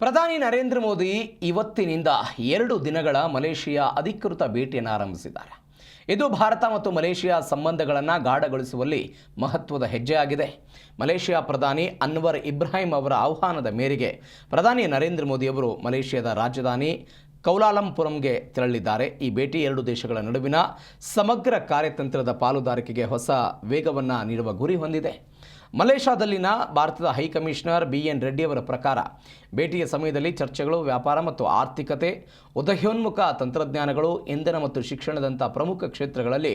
ಪ್ರಧಾನಿ ನರೇಂದ್ರ ಮೋದಿ ಇವತ್ತಿನಿಂದ 2 ದಿನಗಳ ಮಲೇಷಿಯಾ ಅಧಿಕೃತ ಭೇಟಿಯನ್ನು ಆರಂಭಿಸಿದ್ದಾರೆ. ಇದು ಭಾರತ ಮತ್ತು ಮಲೇಷಿಯಾ ಸಂಬಂಧಗಳನ್ನು ಗಾಢಗೊಳಿಸುವಲ್ಲಿ ಮಹತ್ವದ ಹೆಜ್ಜೆಯಾಗಿದೆ. ಮಲೇಷಿಯಾ ಪ್ರಧಾನಿ ಅನ್ವರ್ ಇಬ್ರಾಹಿಂ ಅವರ ಆಹ್ವಾನದ ಮೇರೆಗೆ ಪ್ರಧಾನಿ ನರೇಂದ್ರ ಮೋದಿ ಅವರು ಮಲೇಷಿಯಾದ ರಾಜಧಾನಿ ಕೌಲಾಲಂಪುರಂಗೆ ತೆರಳಿದ್ದಾರೆ. ಈ ಭೇಟಿ 2 ದೇಶಗಳ ನಡುವಿನ ಸಮಗ್ರ ಕಾರ್ಯತಂತ್ರದ ಪಾಲುದಾರಿಕೆಗೆ ಹೊಸ ವೇಗವನ್ನು ನೀಡುವ ಗುರಿ ಹೊಂದಿದೆ. ಮಲೇಷ್ಯಾದಲ್ಲಿನ ಭಾರತದ ಹೈಕಮಿಷನರ್ BN ರೆಡ್ಡಿ ಅವರ ಪ್ರಕಾರ ಭೇಟಿಯ ಸಮಯದಲ್ಲಿ ಚರ್ಚೆಗಳು ವ್ಯಾಪಾರ ಮತ್ತು ಆರ್ಥಿಕತೆ, ಉದಯೋನ್ಮುಖ ತಂತ್ರಜ್ಞಾನಗಳು, ಇಂಧನ ಮತ್ತು ಶಿಕ್ಷಣದಂಥ ಪ್ರಮುಖ ಕ್ಷೇತ್ರಗಳಲ್ಲಿ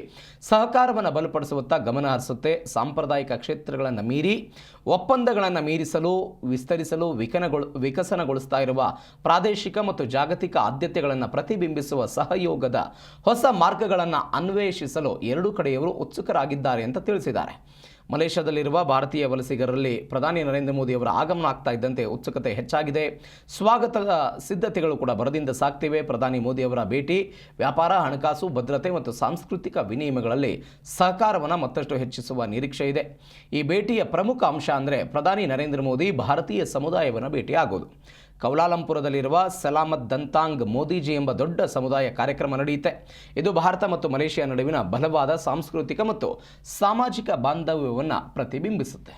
ಸಹಕಾರವನ್ನು ಬಲಪಡಿಸುವತ್ತ ಗಮನ ಹರಿಸುತ್ತೆ. ಸಾಂಪ್ರದಾಯಿಕ ಕ್ಷೇತ್ರಗಳನ್ನು ಮೀರಿ ಒಪ್ಪಂದಗಳನ್ನು ಮೀರಿಸಲು ವಿಸ್ತರಿಸಲು ವಿಕಸನಗೊಳಿಸ್ತಾ ಇರುವ ಪ್ರಾದೇಶಿಕ ಮತ್ತು ಜಾಗತಿಕ ಆದ್ಯತೆಗಳನ್ನು ಪ್ರತಿಬಿಂಬಿಸುವ ಸಹಯೋಗದ ಹೊಸ ಮಾರ್ಗಗಳನ್ನು ಅನ್ವೇಷಿಸಲು 2 ಕಡೆಯವರು ಉತ್ಸುಕರಾಗಿದ್ದಾರೆ ಅಂತ ತಿಳಿಸಿದ್ದಾರೆ. ಮಲೇಷ್ಯಾದಲ್ಲಿರುವ ಭಾರತೀಯ ವಲಸಿಗರಲ್ಲಿ ಪ್ರಧಾನಿ ನರೇಂದ್ರ ಮೋದಿ ಅವರ ಆಗಮನ ಆಗ್ತಾ ಇದ್ದಂತೆ ಉತ್ಸುಕತೆ ಹೆಚ್ಚಾಗಿದೆ. ಸ್ವಾಗತದ ಸಿದ್ಧತೆಗಳು ಕೂಡ ಭರದಿಂದ ಸಾಗ್ತಿವೆ. ಪ್ರಧಾನಿ ಮೋದಿ ಅವರ ಭೇಟಿ ವ್ಯಾಪಾರ, ಹಣಕಾಸು, ಭದ್ರತೆ ಮತ್ತು ಸಾಂಸ್ಕೃತಿಕ ವಿನಿಮಯಗಳಲ್ಲಿ ಸಹಕಾರವನ್ನು ಮತ್ತಷ್ಟು ಹೆಚ್ಚಿಸುವ ನಿರೀಕ್ಷೆ ಇದೆ. ಈ ಭೇಟಿಯ ಪ್ರಮುಖ ಅಂಶ ಅಂದರೆ ಪ್ರಧಾನಿ ನರೇಂದ್ರ ಮೋದಿ ಭಾರತೀಯ ಸಮುದಾಯವನ್ನು ಭೇಟಿಯಾಗೋದು. ಕೌಲಾಲಂಪುರದಲ್ಲಿರುವ ಸಲಾಮತ್ ದಂತಾಂಗ್ ಮೋದಿಜಿ ಎಂಬ ದೊಡ್ಡ ಸಮುದಾಯ ಕಾರ್ಯಕ್ರಮ ನಡೆಯುತ್ತೆ. ಇದು ಭಾರತ ಮತ್ತು ಮಲೇಷಿಯಾ ನಡುವಿನ ಬಲವಾದ ಸಾಂಸ್ಕೃತಿಕ ಮತ್ತು ಸಾಮಾಜಿಕ ಬಾಂಧವ್ಯವನ್ನು ಪ್ರತಿಬಿಂಬಿಸುತ್ತೆ.